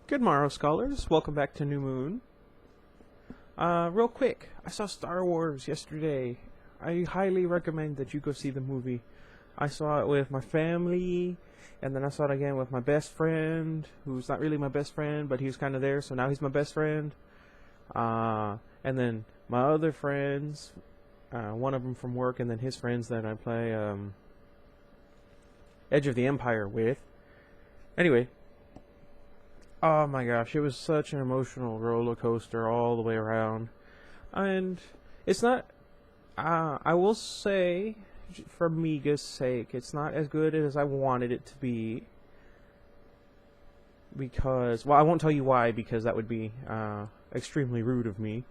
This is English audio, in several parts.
Good morrow, scholars. Welcome back to New Moon. Real quick, I saw Star Wars yesterday. I highly recommend that you go see the movie. I saw it with my family, and then I saw it again with my best friend, who's not really my best friend, but he was kind of there, so now he's my best friend. And then my other friends, one of them from work, and then his friends that I play Edge of the Empire with. Anyway, oh my gosh, it was such an emotional roller coaster all the way around. And it's not, I will say, for Miga's sake, it's not as good as I wanted it to be. Because, well, I won't tell you why, because that would be extremely rude of me.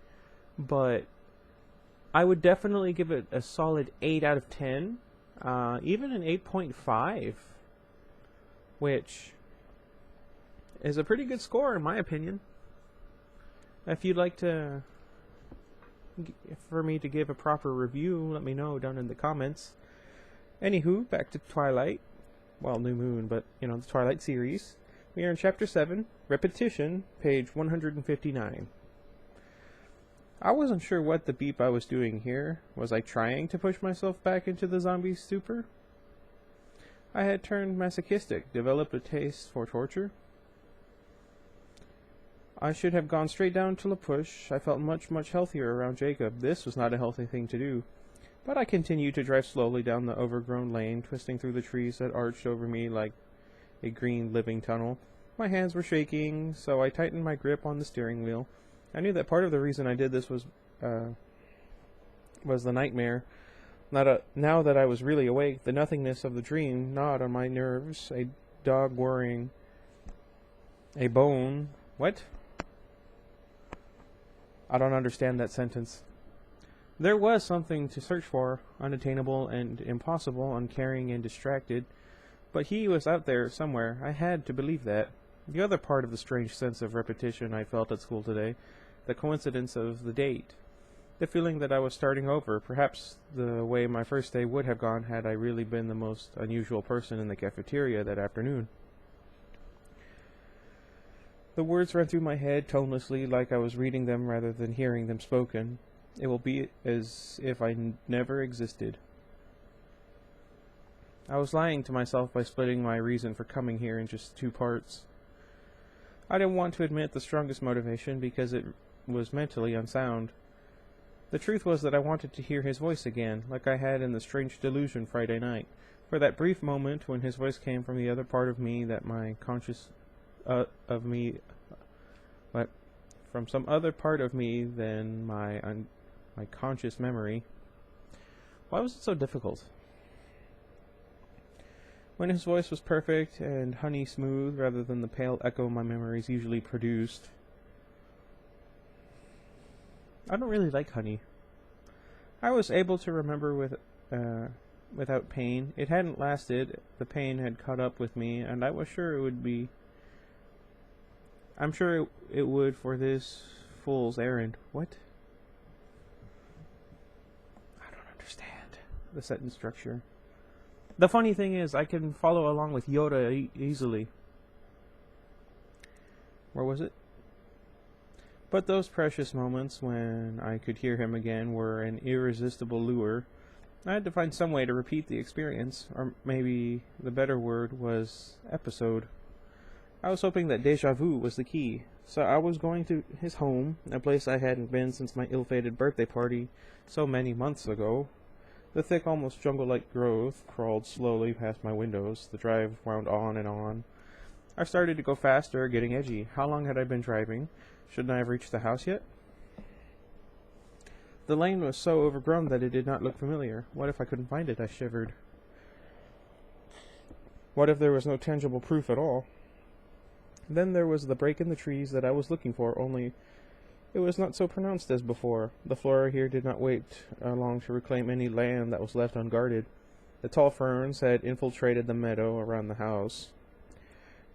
But I would definitely give it a solid 8 out of 10. Even an 8.5. Which is a pretty good score in my opinion. If you'd like for me to give a proper review, let me know down in the comments. Anywho, back to Twilight. Well, New Moon, but, the Twilight series. We are in Chapter 7, Repetition, page 159. I wasn't sure what the beep I was doing here. Was I trying to push myself back into the zombie stupor? I had turned masochistic, developed a taste for torture. I should have gone straight down to La Push. I felt much, much healthier around Jacob. This was not a healthy thing to do. But I continued to drive slowly down the overgrown lane, twisting through the trees that arched over me like a green living tunnel. My hands were shaking, so I tightened my grip on the steering wheel. I knew that part of the reason I did this was the nightmare. Now that I was really awake, the nothingness of the dream gnawed on my nerves. A dog worrying. A bone. What? I don't understand that sentence. There was something to search for, unattainable and impossible, uncaring and distracted, but he was out there somewhere. I had to believe that. The other part of the strange sense of repetition I felt at school today, the coincidence of the date, the feeling that I was starting over, perhaps the way my first day would have gone had I really been the most unusual person in the cafeteria that afternoon. The words ran through my head tonelessly, like I was reading them rather than hearing them spoken. It will be as if I never existed. I was lying to myself by splitting my reason for coming here in just 2 parts. I didn't want to admit the strongest motivation because it was mentally unsound. The truth was that I wanted to hear his voice again, like I had in the strange delusion Friday night. For that brief moment when his voice came from the other part of me that my conscious from some other part of me than my conscious memory. Why was it so difficult? When his voice was perfect and honey smooth rather than the pale echo my memories usually produced. I don't really like honey. I was able to remember without pain. It hadn't lasted. The pain had caught up with me, and I was sure it would be. I'm sure it would for this fool's errand. What? I don't understand the sentence structure. The funny thing is, I can follow along with Yoda easily. Where was it? But those precious moments when I could hear him again were an irresistible lure. I had to find some way to repeat the experience, or maybe the better word was episode. I was hoping that déjà vu was the key, so I was going to his home, a place I hadn't been since my ill-fated birthday party so many months ago. The thick, almost jungle-like growth crawled slowly past my windows. The drive wound on and on. I started to go faster, getting edgy. How long had I been driving? Shouldn't I have reached the house yet? The lane was so overgrown that it did not look familiar. What if I couldn't find it? I shivered. What if there was no tangible proof at all? Then there was the break in the trees that I was looking for, only it was not so pronounced as before. The flora here did not wait long to reclaim any land that was left unguarded. The tall ferns had infiltrated the meadow around the house,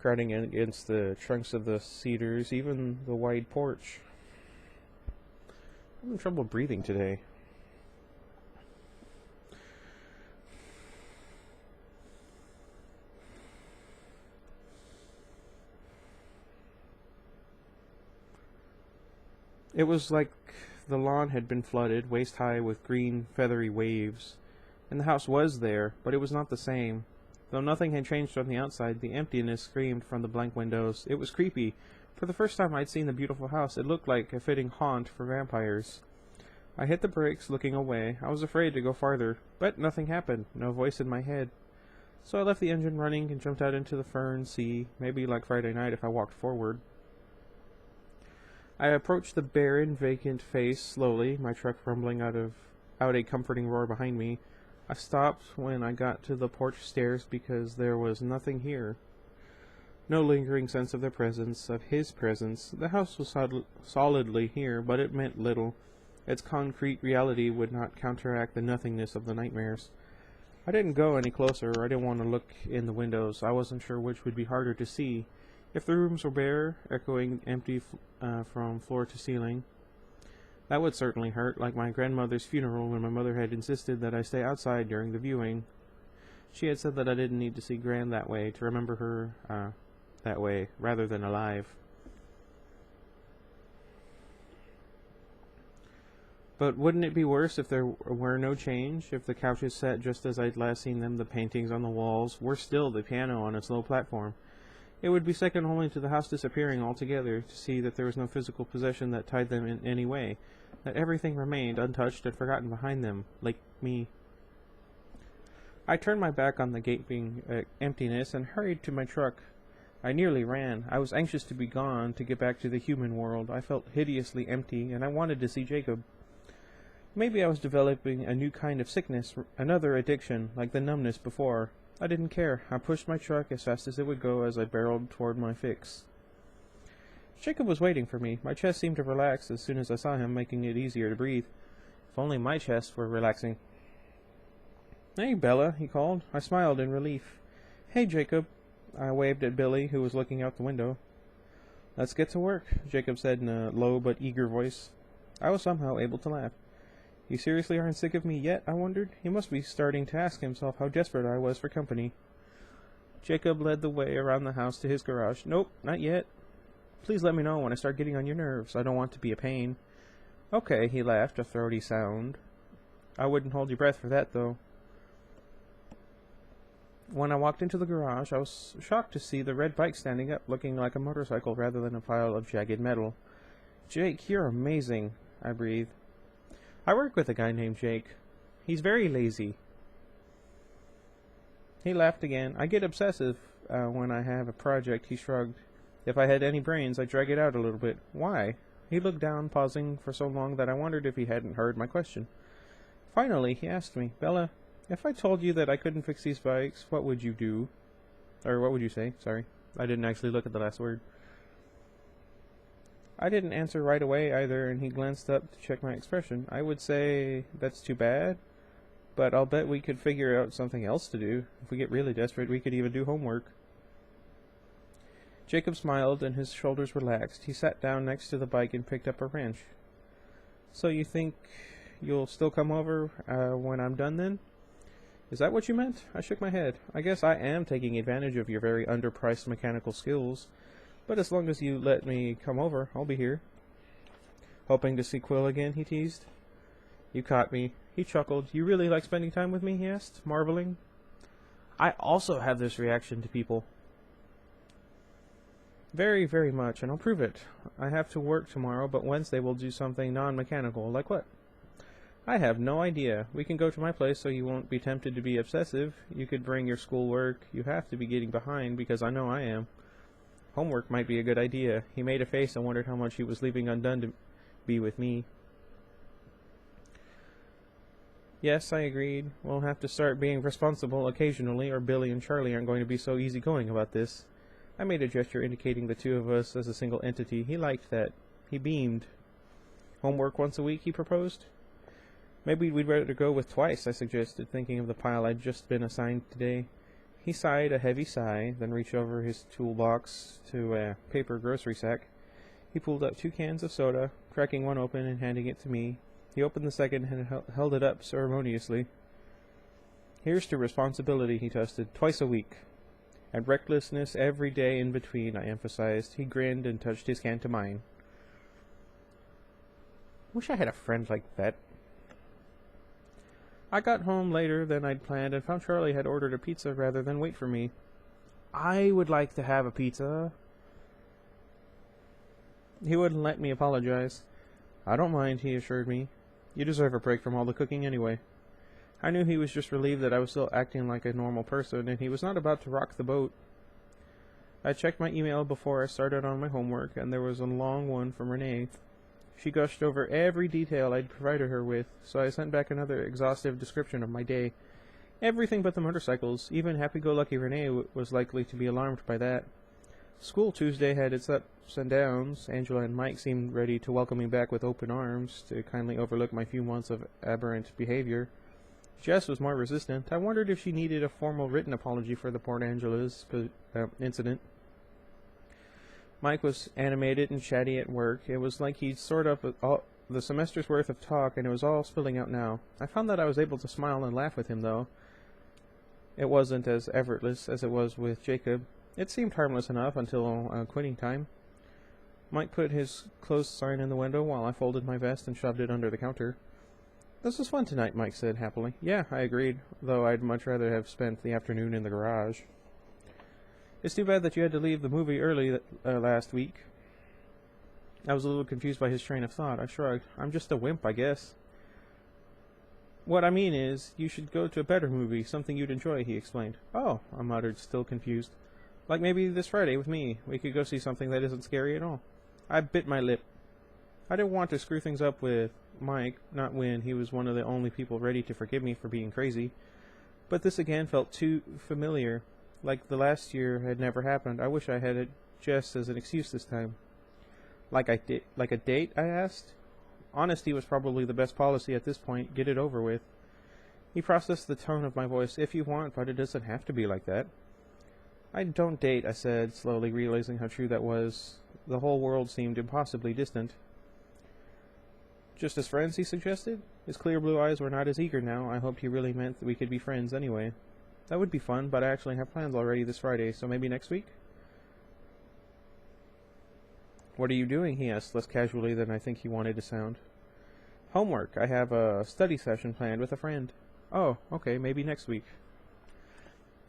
crowding in against the trunks of the cedars, even the wide porch. I'm having trouble breathing today. It was like the lawn had been flooded, waist high with green, feathery waves. And the house was there, but it was not the same. Though nothing had changed from the outside, the emptiness screamed from the blank windows. It was creepy. For the first time I'd seen the beautiful house, it looked like a fitting haunt for vampires. I hit the brakes, looking away. I was afraid to go farther, but nothing happened, no voice in my head. So I left the engine running and jumped out into the fern sea, maybe like Friday night if I walked forward. I approached the barren, vacant face slowly, my truck rumbling out a comforting roar behind me. I stopped when I got to the porch stairs because there was nothing here. No lingering sense of their presence, of his presence. The house was solidly here, but it meant little. Its concrete reality would not counteract the nothingness of the nightmares. I didn't go any closer. I didn't want to look in the windows. I wasn't sure which would be harder to see. If the rooms were bare, echoing empty from floor to ceiling, that would certainly hurt, like my grandmother's funeral when my mother had insisted that I stay outside during the viewing. She had said that I didn't need to see Gran that way, to remember her that way, rather than alive. But wouldn't it be worse if there were no change? If the couches sat just as I'd last seen them, the paintings on the walls, worse still, the piano on its low platform? It would be second only to the house disappearing altogether to see that there was no physical possession that tied them in any way, that everything remained untouched and forgotten behind them, like me. I turned my back on the gaping emptiness and hurried to my truck. I nearly ran. I was anxious to be gone, to get back to the human world. I felt hideously empty, and I wanted to see Jacob. Maybe I was developing a new kind of sickness, another addiction, like the numbness before. I didn't care. I pushed my truck as fast as it would go as I barreled toward my fix. Jacob was waiting for me. My chest seemed to relax as soon as I saw him, making it easier to breathe. If only my chest were relaxing. "Hey, Bella," he called. I smiled in relief. "Hey, Jacob." I waved at Billy, who was looking out the window. "Let's get to work," Jacob said in a low but eager voice. I was somehow able to laugh. "You seriously aren't sick of me yet?" I wondered. He must be starting to ask himself how desperate I was for company. Jacob led the way around the house to his garage. "Nope, not yet. Please let me know when I start getting on your nerves. I don't want to be a pain." "Okay," he laughed, a throaty sound. "I wouldn't hold your breath for that, though." When I walked into the garage, I was shocked to see the red bike standing up, looking like a motorcycle rather than a pile of jagged metal. "Jake, you're amazing," I breathed. "I work with a guy named Jake. He's very lazy." He laughed again. "I get obsessive when I have a project," he shrugged. "If I had any brains, I'd drag it out a little bit." "Why?" He looked down, pausing for so long that I wondered if he hadn't heard my question. Finally, he asked me, "Bella, if I told you that I couldn't fix these bikes, what would you do?" Or what would you say? Sorry. I didn't actually look at the last word. I didn't answer right away either, and he glanced up to check my expression. "I would say, that's too bad, but I'll bet we could figure out something else to do. If we get really desperate, we could even do homework." Jacob smiled, and his shoulders relaxed. He sat down next to the bike and picked up a wrench. "So you think you'll still come over when I'm done, then?" "Is that what you meant?" I shook my head. "I guess I am taking advantage of your very underpriced mechanical skills. But as long as you let me come over, I'll be here." "Hoping to see Quill again?" he teased. "You caught me." He chuckled. "You really like spending time with me?" he asked, marveling. "I also have this reaction to people." "Very, very much, and I'll prove it. I have to work tomorrow, but Wednesday we'll do something non-mechanical." "Like what?" "I have no idea. We can go to my place so you won't be tempted to be obsessive. You could bring your schoolwork. You have to be getting behind, because I know I am. Homework might be a good idea." He made a face and wondered how much he was leaving undone to be with me. "Yes," I agreed. "We'll have to start being responsible occasionally, or Billy and Charlie aren't going to be so easygoing about this." I made a gesture indicating the two of us as a single entity. He liked that. He beamed. "Homework once a week," he proposed. "Maybe we'd better go with twice," I suggested, thinking of the pile I'd just been assigned today. He sighed a heavy sigh, then reached over his toolbox to a paper grocery sack. He pulled out 2 cans of soda, cracking one open and handing it to me. He opened the second and held it up ceremoniously. "Here's to responsibility," he toasted. "Twice a week." "And recklessness every day in between," I emphasized. He grinned and touched his can to mine. Wish I had a friend like that. I got home later than I'd planned and found Charlie had ordered a pizza rather than wait for me. I would like to have a pizza. He wouldn't let me apologize. I don't mind, he assured me. You deserve a break from all the cooking anyway. I knew he was just relieved that I was still acting like a normal person, and he was not about to rock the boat. I checked my email before I started on my homework, and there was a long one from Renee. She gushed over every detail I'd provided her with, so I sent back another exhaustive description of my day. Everything but the motorcycles. Even happy-go-lucky Renee was likely to be alarmed by that. School Tuesday had its ups and downs. Angela and Mike seemed ready to welcome me back with open arms, to kindly overlook my few months of aberrant behavior. Jess was more resistant. I wondered if she needed a formal written apology for the Port Angeles incident. Mike was animated and chatty at work. It was like he'd stored up all the semester's worth of talk, and it was all spilling out now. I found that I was able to smile and laugh with him, though. It wasn't as effortless as it was with Jacob. It seemed harmless enough until quitting time. Mike put his closed sign in the window while I folded my vest and shoved it under the counter. This was fun tonight, Mike said happily. Yeah, I agreed, though I'd much rather have spent the afternoon in the garage. It's too bad that you had to leave the movie early last week. I was a little confused by his train of thought. I shrugged. I'm just a wimp, I guess. What I mean is, you should go to a better movie, something you'd enjoy, he explained. Oh, I muttered, still confused. Like maybe this Friday with me. We could go see something that isn't scary at all. I bit my lip. I didn't want to screw things up with Mike, not when he was one of the only people ready to forgive me for being crazy. But this again felt too familiar, like the last year had never happened. I wish I had it just as an excuse this time. Like a date, I asked. Honesty was probably the best policy at this point. Get it over with. He processed the tone of my voice. If you want, but it doesn't have to be like that. I don't date, I said, slowly realizing how true that was. The whole world seemed impossibly distant. Just as friends, he suggested? His clear blue eyes were not as eager now. I hoped he really meant that we could be friends anyway. That would be fun, but I actually have plans already this Friday, so maybe next week? What are you doing? He asked, less casually than I think he wanted to sound. Homework. I have a study session planned with a friend. Oh, okay, maybe next week.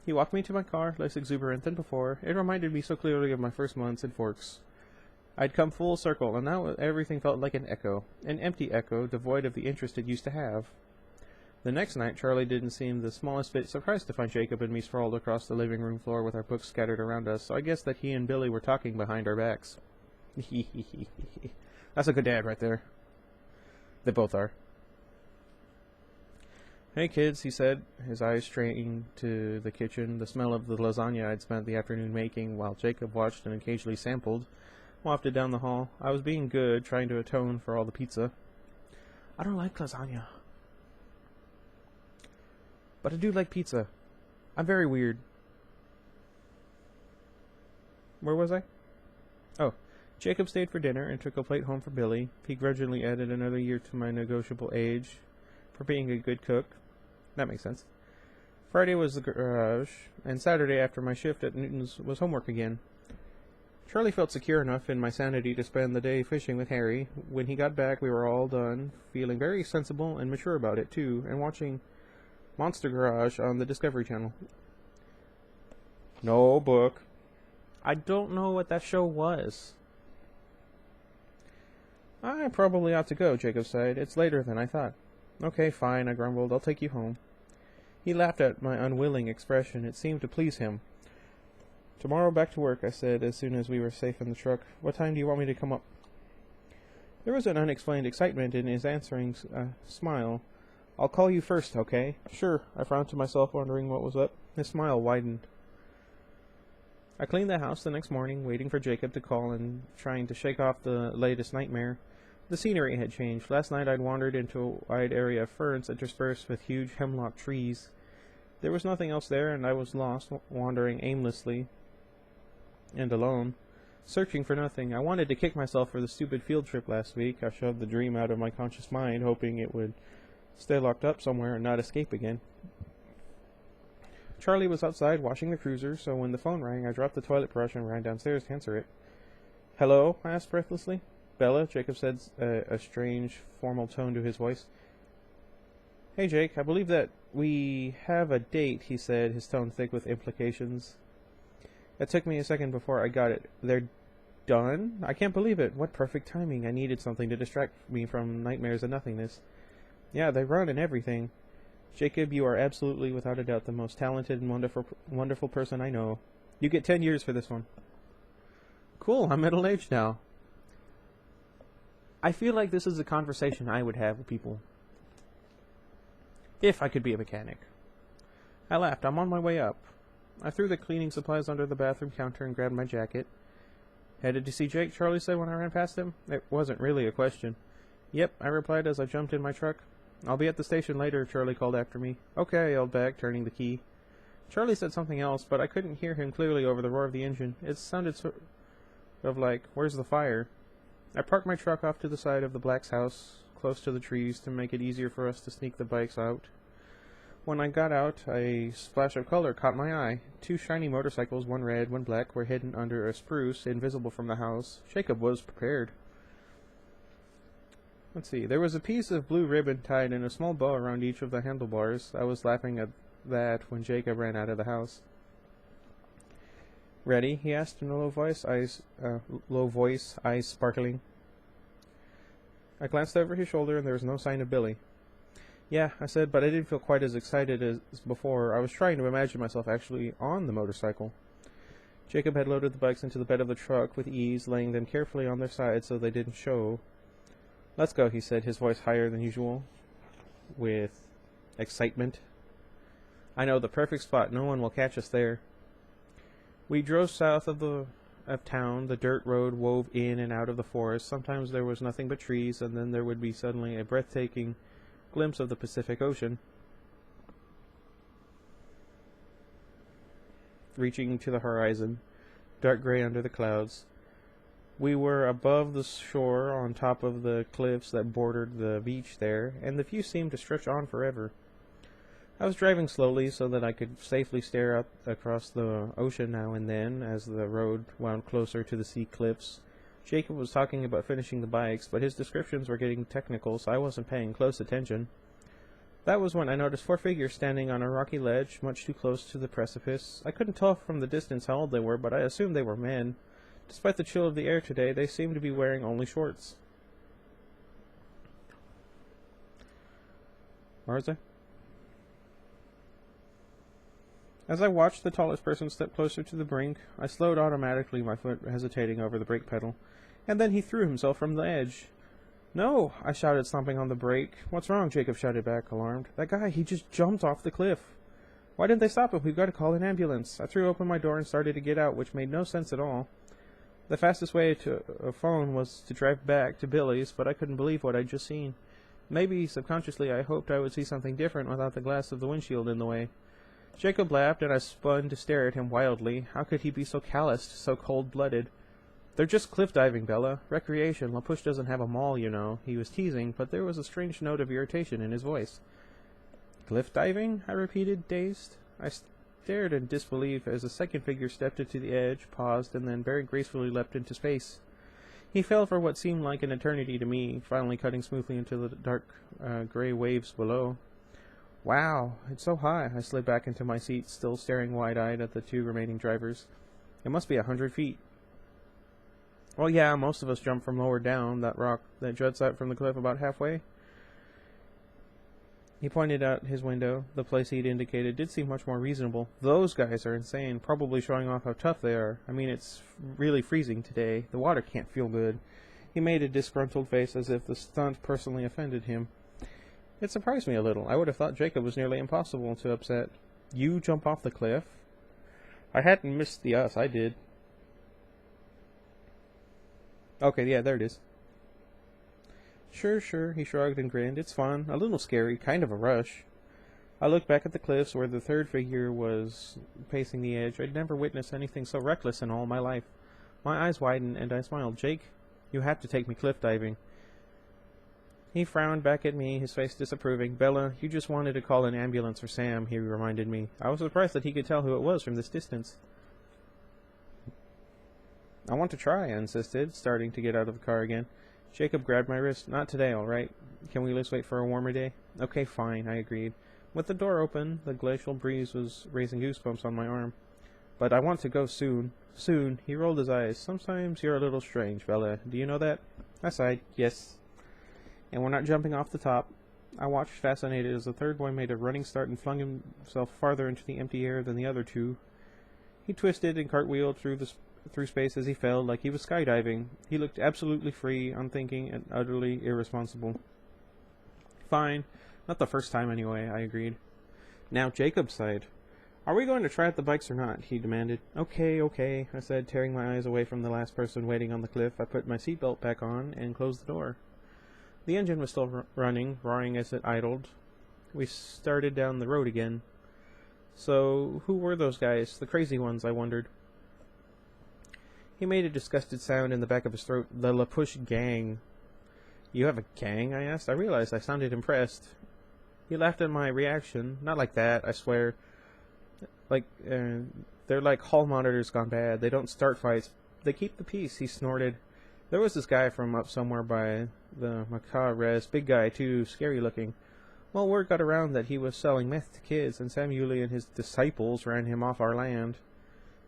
He walked me to my car, less exuberant than before. It reminded me so clearly of my first months in Forks. I'd come full circle, and now everything felt like an echo. An empty echo, devoid of the interest it used to have. The next night, Charlie didn't seem the smallest bit surprised to find Jacob and me sprawled across the living room floor with our books scattered around us, so I guess that he and Billy were talking behind our backs. That's a good dad right there. They both are. Hey kids, he said, his eyes straying to the kitchen. The smell of the lasagna I'd spent the afternoon making, while Jacob watched and occasionally sampled, wafted down the hall. I was being good, trying to atone for all the pizza. I don't like lasagna. But I do like pizza. I'm very weird. Where was I? Oh, Jacob stayed for dinner and took a plate home for Billy. He grudgingly added another year to my negotiable age for being a good cook. That makes sense. Friday was the garage, and Saturday after my shift at Newton's was homework again. Charlie felt secure enough in my sanity to spend the day fishing with Harry. When he got back, we were all done, feeling very sensible and mature about it, too, and watching Monster Garage on the Discovery Channel. No book. I don't know what that show was. I probably ought to go, Jacob sighed. It's later than I thought. Okay, fine, I grumbled. I'll take you home. He laughed at my unwilling expression. It seemed to please him. Tomorrow back to work, I said, as soon as we were safe in the truck. What time do you want me to come up? There was an unexplained excitement in his answering smile. I'll call you first, okay? Sure, I frowned to myself, wondering what was up. His smile widened. I cleaned the house the next morning, waiting for Jacob to call and trying to shake off the latest nightmare. The scenery had changed. Last night I'd wandered into a wide area of ferns interspersed with huge hemlock trees. There was nothing else there, and I was lost, wandering aimlessly and alone, searching for nothing. I wanted to kick myself for the stupid field trip last week. I shoved the dream out of my conscious mind, hoping it would stay locked up somewhere and not escape again. Charlie was outside washing the cruiser, so when the phone rang, I dropped the toilet brush and ran downstairs to answer it. Hello? I asked breathlessly. Bella, Jacob said, a strange, formal tone to his voice. Hey, Jake, I believe that we have a date, he said, his tone thick with implications. It took me a second before I got it. They're done? I can't believe it. What perfect timing. I needed something to distract me from nightmares and nothingness. Yeah, they run and everything. Jacob, you are absolutely, without a doubt, the most talented and wonderful person I know. You get 10 years for this one. Cool, I'm middle-aged now. I feel like this is a conversation I would have with people. If I could be a mechanic. I laughed. I'm on my way up. I threw the cleaning supplies under the bathroom counter and grabbed my jacket. Headed to see Jake, Charlie said when I ran past him. It wasn't really a question. Yep, I replied as I jumped in my truck. I'll be at the station later, Charlie called after me. Okay, I yelled back, turning the key. Charlie said something else, but I couldn't hear him clearly over the roar of the engine. It sounded sort of like, where's the fire? I parked my truck off to the side of the Black's house, close to the trees, to make it easier for us to sneak the bikes out. When I got out, a splash of color caught my eye. 2 shiny motorcycles, one red, one black, were hidden under a spruce, invisible from the house. Jacob was prepared. Let's see. There was a piece of blue ribbon tied in a small bow around each of the handlebars. I was laughing at that when Jacob ran out of the house. Ready? He asked in a low voice, eyes sparkling. I glanced over his shoulder and there was no sign of Billy. Yeah, I said, but I didn't feel quite as excited as before. I was trying to imagine myself actually on the motorcycle. Jacob had loaded the bikes into the bed of the truck with ease, laying them carefully on their sides so they didn't show. Let's go, he said, his voice higher than usual, with excitement. I know the perfect spot. No one will catch us there. We drove south of town. The dirt road wove in and out of the forest. Sometimes there was nothing but trees, and then there would be suddenly a breathtaking glimpse of the Pacific Ocean, reaching to the horizon, dark gray under the clouds. We were above the shore, on top of the cliffs that bordered the beach there, and the view seemed to stretch on forever. I was driving slowly so that I could safely stare up across the ocean now and then as the road wound closer to the sea cliffs. Jacob was talking about finishing the bikes, but his descriptions were getting technical, so I wasn't paying close attention. That was when I noticed 4 figures standing on a rocky ledge, much too close to the precipice. I couldn't tell from the distance how old they were, but I assumed they were men. Despite the chill of the air today, they seemed to be wearing only shorts. Where is it? As I watched the tallest person step closer to the brink, I slowed automatically, my foot hesitating over the brake pedal. And then he threw himself from the edge. No! I shouted, stomping on the brake. What's wrong? Jacob shouted back, alarmed. That guy, he just jumped off the cliff. Why didn't they stop him? We've got to call an ambulance. I threw open my door and started to get out, which made no sense at all. The fastest way to a phone was to drive back to Billy's, but I couldn't believe what I'd just seen. Maybe, subconsciously, I hoped I would see something different without the glass of the windshield in the way. Jacob laughed, and I spun to stare at him wildly. How could he be so calloused, so cold-blooded? They're just cliff diving, Bella. Recreation. La Push doesn't have a mall, you know. He was teasing, but there was a strange note of irritation in his voice. Cliff diving? I repeated, dazed. I stared in disbelief as a second figure stepped into the edge, paused, and then very gracefully leapt into space. He fell for what seemed like an eternity to me, finally cutting smoothly into the dark gray waves below. Wow, it's so high. I slid back into my seat, still staring wide-eyed at the 2 remaining drivers. It must be 100 feet. Well, yeah, most of us jump from lower down, that rock that juts out from the cliff about halfway. He pointed out his window. The place he'd indicated did seem much more reasonable. Those guys are insane, probably showing off how tough they are. I mean, it's really freezing today. The water can't feel good. He made a disgruntled face as if the stunt personally offended him. It surprised me a little. I would have thought Jacob was nearly impossible to upset. You jump off the cliff? I hadn't missed the us, I did. Okay, yeah, there it is. Sure, he shrugged and grinned. It's fun, a little scary, kind of a rush. I looked back at the cliffs where the 3rd figure was pacing the edge. I'd never witnessed anything so reckless in all my life. My eyes widened and I smiled. Jake, you have to take me cliff diving. He frowned back at me, his face disapproving. Bella, you just wanted to call an ambulance for Sam, he reminded me. I was surprised that he could tell who it was from this distance. I want to try, I insisted, starting to get out of the car again. Jacob grabbed my wrist. Not today, all right? Can we just wait for a warmer day? Okay, fine, I agreed. With the door open, the glacial breeze was raising goosebumps on my arm. But I want to go soon. Soon. He rolled his eyes. Sometimes you're a little strange, Bella. Do you know that? I sighed. Yes. And we're not jumping off the top. I watched fascinated as the third boy made a running start and flung himself farther into the empty air than the other two. He twisted and cartwheeled through space as he fell, like he was skydiving. He looked absolutely free, unthinking, and utterly irresponsible. Fine. Not the first time, anyway, I agreed. Now Jacob sighed. Are we going to try out the bikes or not? He demanded. Okay, I said, tearing my eyes away from the last person waiting on the cliff. I put my seatbelt back on and closed the door. The engine was still running, roaring as it idled. We started down the road again. So, who were those guys? The crazy ones, I wondered. He made a disgusted sound in the back of his throat. The La Push gang. You have a gang? I asked. I realized I sounded impressed. He laughed at my reaction. Not like that, I swear. They're like hall monitors gone bad. They don't start fights. They keep the peace, he snorted. There was this guy from up somewhere by the Macaw Res. Big guy, too. Scary looking. Well, word got around that he was selling meth to kids, and Sam Yulee and his disciples ran him off our land.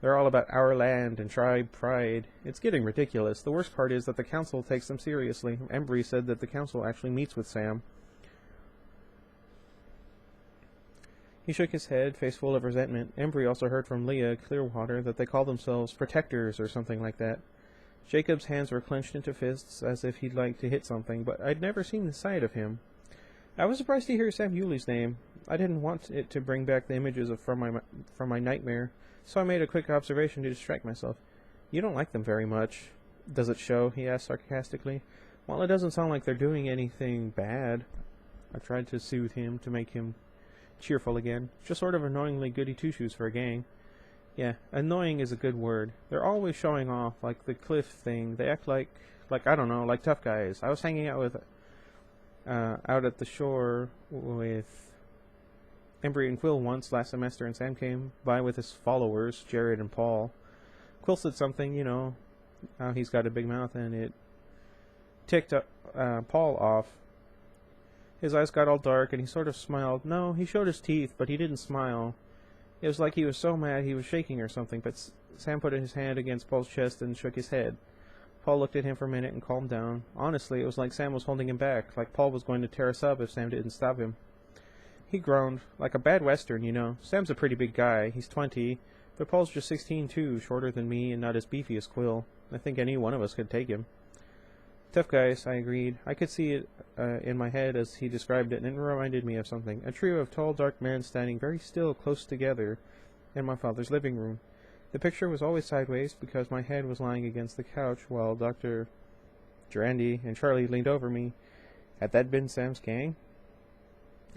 They're all about our land and tribe pride. It's getting ridiculous. The worst part is that the council takes them seriously. Embry said that the council actually meets with Sam. He shook his head, face full of resentment. Embry also heard from Leah Clearwater that they call themselves protectors or something like that. Jacob's hands were clenched into fists as if he'd like to hit something, but I'd never seen the side of him. I was surprised to hear Sam Yulee's name. I didn't want it to bring back the images from my nightmare, so I made a quick observation to distract myself. You don't like them very much. Does it show? He asked sarcastically. Well, it doesn't sound like they're doing anything bad. I tried to soothe him, to make him cheerful again. Just sort of annoyingly goody two-shoes for a gang. Yeah, annoying is a good word. They're always showing off, like the cliff thing. They act like I don't know, like tough guys. I was hanging out at the shore with Embry and Quill once last semester, and Sam came by with his followers, Jared and Paul. Quill said something, you know, how he's got a big mouth, and it ticked Paul off. His eyes got all dark, and he sort of smiled. No, he showed his teeth, but he didn't smile. It was like he was so mad he was shaking or something, but Sam put his hand against Paul's chest and shook his head. Paul looked at him for a minute and calmed down. Honestly, it was like Sam was holding him back, like Paul was going to tear us up if Sam didn't stop him. He groaned. Like a bad western, you know. Sam's a pretty big guy. He's 20, but Paul's just 16 too, shorter than me and not as beefy as Quill. I think any one of us could take him. Tough guys, I agreed. I could see it in my head as he described it, and it reminded me of something. A trio of tall, dark men standing very still close together in my father's living room. The picture was always sideways because my head was lying against the couch while Dr. Durandi and Charlie leaned over me. Had that been Sam's gang?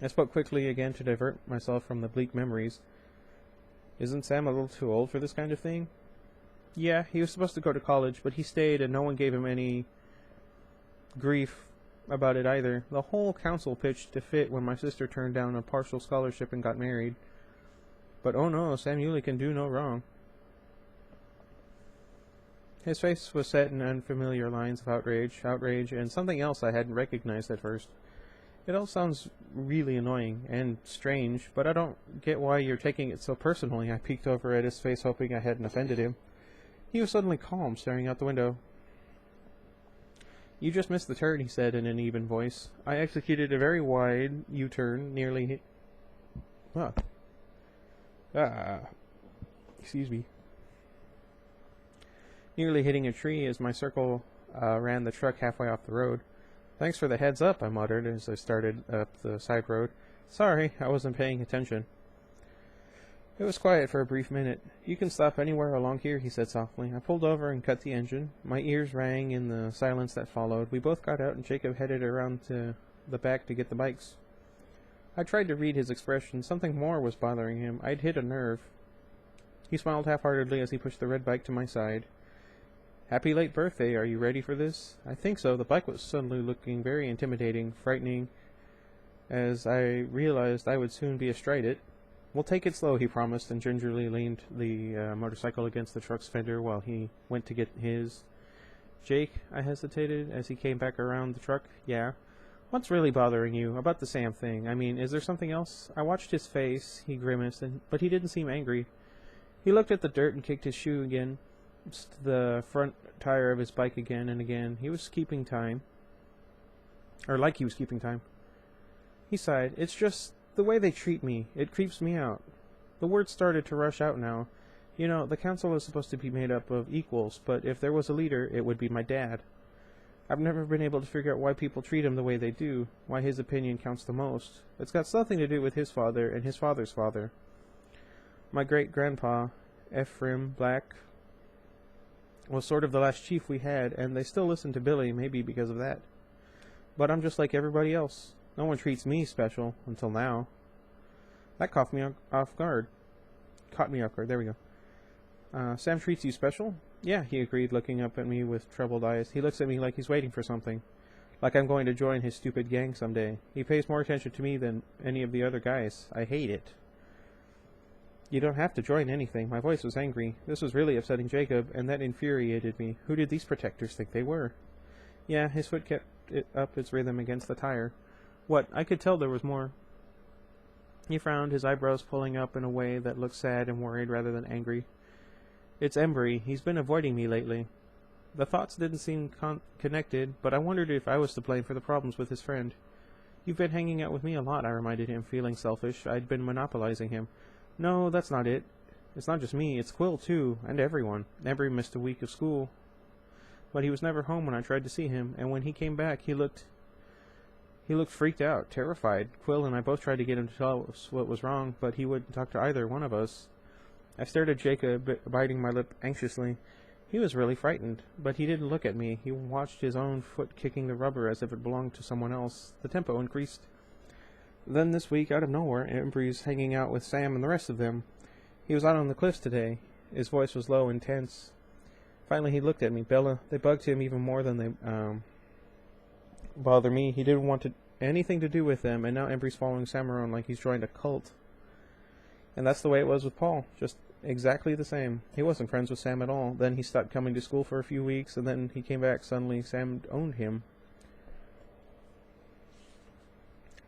I spoke quickly again to divert myself from the bleak memories. Isn't Sam a little too old for this kind of thing? Yeah, he was supposed to go to college, but he stayed and no one gave him any grief about it either. The whole council pitched to fit when my sister turned down a partial scholarship and got married. But oh no, Sam Yulee can do no wrong. His face was set in unfamiliar lines of outrage, and something else I hadn't recognized at first. It all sounds really annoying and strange, but I don't get why you're taking it so personally. I peeked over at his face, hoping I hadn't offended him. He was suddenly calm, staring out the window. You just missed the turn, he said in an even voice. I executed a very wide U-turn, nearly hit... Excuse me. Nearly hitting a tree as my circle ran the truck halfway off the road. Thanks for the heads up, I muttered as I started up the side road. Sorry, I wasn't paying attention. It was quiet for a brief minute. You can stop anywhere along here, he said softly. I pulled over and cut the engine. My ears rang in the silence that followed. We both got out and Jacob headed around to the back to get the bikes. I tried to read his expression. Something more was bothering him. I'd hit a nerve. He smiled half-heartedly as he pushed the red bike to my side. Happy late birthday. Are you ready for this? I think so. The bike was suddenly looking very intimidating, frightening, as I realized I would soon be astride it. We'll take it slow, he promised, and gingerly leaned the motorcycle against the truck's fender while he went to get his. Jake, I hesitated as he came back around the truck. Yeah? What's really bothering you about the Sam thing? I mean, is there something else? I watched his face. He grimaced, but he didn't seem angry. He looked at the dirt and kicked his shoe again, the front tire of his bike again and again. He was keeping time. Or like he was keeping time. He sighed. It's just the way they treat me. It creeps me out. The words started to rush out now. You know, the council is supposed to be made up of equals, but if there was a leader, it would be my dad. I've never been able to figure out why people treat him the way they do, why his opinion counts the most. It's got something to do with his father and his father's father. My great-grandpa, Ephraim Black, was sort of the last chief we had, and they still listen to Billy, maybe because of that. But I'm just like everybody else. No one treats me special, until now. That caught me off guard. There we go. Sam treats you special? Yeah, he agreed, looking up at me with troubled eyes. He looks at me like he's waiting for something. Like I'm going to join his stupid gang someday. He pays more attention to me than any of the other guys. I hate it. You don't have to join anything. My voice was angry. This was really upsetting Jacob, and that infuriated me. Who did these protectors think they were? Yeah, his foot kept up its rhythm against the tire. What? I could tell there was more. He frowned, his eyebrows pulling up in a way that looked sad and worried rather than angry. It's Embry. He's been avoiding me lately. The thoughts didn't seem connected, but I wondered if I was to blame for the problems with his friend. You've been hanging out with me a lot, I reminded him, feeling selfish. I'd been monopolizing him. No, that's not it. It's not just me, it's Quill, too, and everyone. Embry missed a week of school. But he was never home when I tried to see him, and when he came back, he looked freaked out, terrified. Quill and I both tried to get him to tell us what was wrong, but he wouldn't talk to either one of us. I stared at Jacob, biting my lip anxiously. He was really frightened, but he didn't look at me. He watched his own foot kicking the rubber as if it belonged to someone else. The tempo increased. Then this week, out of nowhere, Embry's hanging out with Sam and the rest of them. He was out on the cliffs today. His voice was low and tense. Finally, he looked at me. Bella, they bugged him even more than they bother me. He didn't want anything to do with them, and now Embry's following Sam around like he's joined a cult. And that's the way it was with Paul. Just exactly the same. He wasn't friends with Sam at all. Then he stopped coming to school for a few weeks, and then he came back. Suddenly, Sam owned him.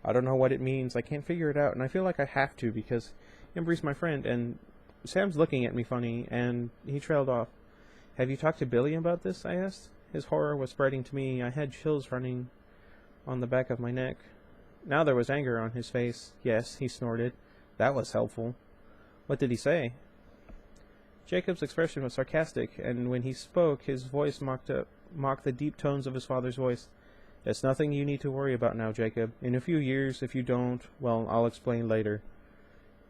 I don't know what it means. I can't figure it out, and I feel like I have to because Embry's my friend, and Sam's looking at me funny, and he trailed off. Have you talked to Billy about this? I asked. His horror was spreading to me. I had chills running on the back of my neck. Now there was anger on his face. Yes, he snorted. That was helpful. What did he say? Jacob's expression was sarcastic, and when he spoke, his voice mocked the deep tones of his father's voice. It's nothing you need to worry about now, Jacob. In a few years, if you don't, well, I'll explain later.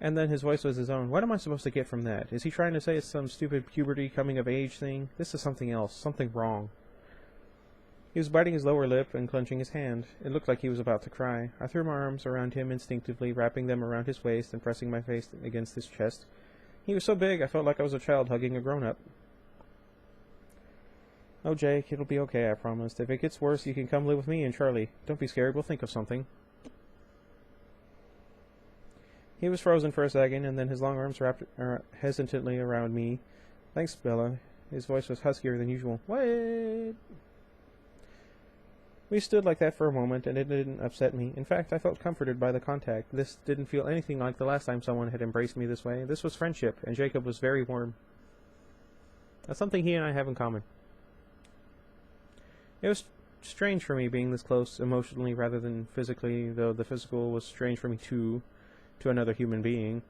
And then his voice was his own. What am I supposed to get from that? Is he trying to say it's some stupid puberty coming-of-age thing? This is something else. Something wrong. He was biting his lower lip and clenching his hand. It looked like he was about to cry. I threw my arms around him instinctively, wrapping them around his waist and pressing my face against his chest. He was so big, I felt like I was a child hugging a grown-up. Oh, Jake, it'll be okay, I promised. If it gets worse, you can come live with me and Charlie. Don't be scared, we'll think of something. He was frozen for a second, and then his long arms wrapped hesitantly around me. Thanks, Bella. His voice was huskier than usual. Wait! We stood like that for a moment, and it didn't upset me. In fact, I felt comforted by the contact. This didn't feel anything like the last time someone had embraced me this way. This was friendship, and Jacob was very warm. That's something he and I have in common. It was strange for me being this close emotionally rather than physically, though the physical was strange for me too, to another human being.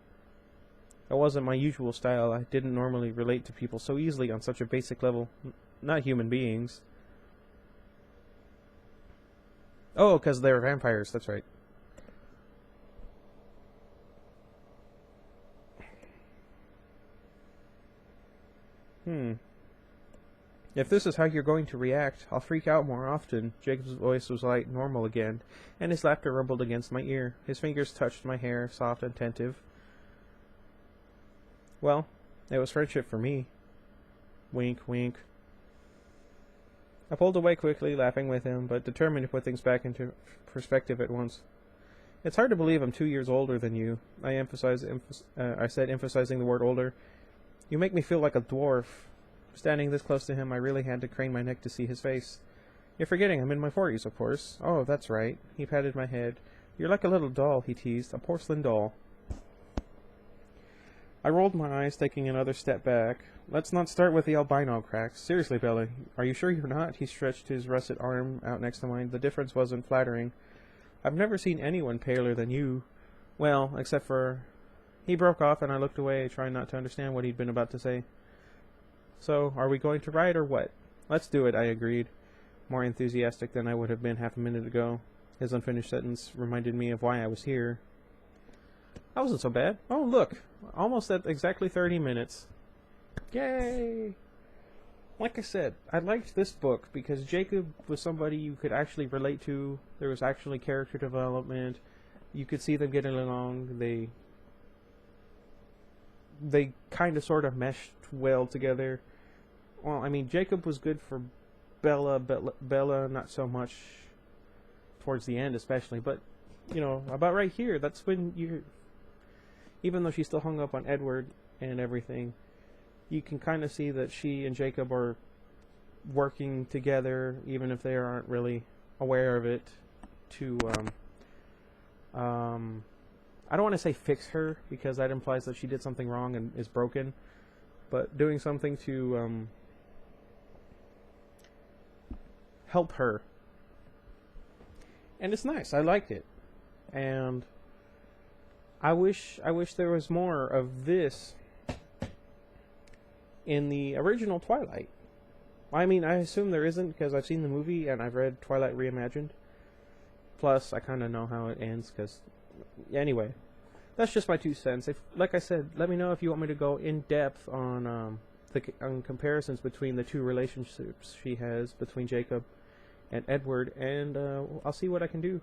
It wasn't my usual style. I didn't normally relate to people so easily on such a basic level. Not human beings. Oh, because they were vampires, that's right. If this is how you're going to react, I'll freak out more often. Jacob's voice was light, normal again, and his laughter rumbled against my ear. His fingers touched my hair, soft and attentive. Well, it was friendship for me. Wink, wink. I pulled away quickly, laughing with him, but determined to put things back into perspective at once. It's hard to believe I'm 2 years older than you. I said, emphasizing the word older. You make me feel like a dwarf. Standing this close to him, I really had to crane my neck to see his face. You're forgetting I'm in my 40s, of course. Oh, that's right. He patted my head. You're like a little doll, he teased. A porcelain doll. I rolled my eyes, taking another step back. Let's not start with the albino cracks. Seriously, Bella, are you sure you're not? He stretched his russet arm out next to mine. The difference wasn't flattering. I've never seen anyone paler than you. Well, except for... He broke off, and I looked away, trying not to understand what he'd been about to say. So, are we going to ride or what? Let's do it, I agreed, more enthusiastic than I would have been half a minute ago. His unfinished sentence reminded me of why I was here. That wasn't so bad. Oh, look, almost at exactly 30 minutes. Yay! Like I said, I liked this book because Jacob was somebody you could actually relate to. There was actually character development. You could see them getting along. They kind of sort of meshed well together. Well, I mean, Jacob was good for Bella not so much towards the end especially, but, you know, about right here, that's when you, even though she's still hung up on Edward and everything, you can kind of see that she and Jacob are working together, even if they aren't really aware of it, to, I don't want to say fix her, because that implies that she did something wrong and is broken, but doing something to, help her. And it's nice. I liked it. And I wish there was more of this in the original Twilight. I mean, I assume there isn't because I've seen the movie and I've read Twilight Reimagined. Plus, I kind of know how it ends because... Anyway, that's just my 2 cents. If, like I said, let me know if you want me to go in depth on on comparisons between the 2 relationships she has between Jacob and Edward, and I'll see what I can do.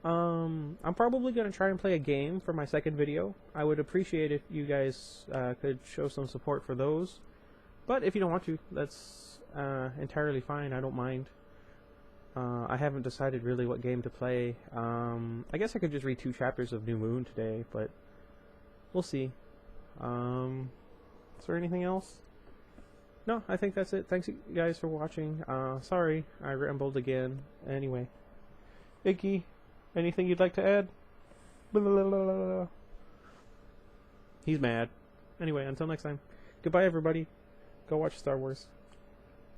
I'm probably going to try and play a game for my second video. I would appreciate if you guys could show some support for those. But if you don't want to, that's entirely fine. I don't mind. I haven't decided really what game to play. I guess I could just read 2 chapters of New Moon today, but we'll see. Is there anything else? No, I think that's it. Thanks you guys for watching. Sorry, I rambled again. Anyway. Iggy, anything you'd like to add? He's mad. Anyway, until next time. Goodbye, everybody. Go watch Star Wars.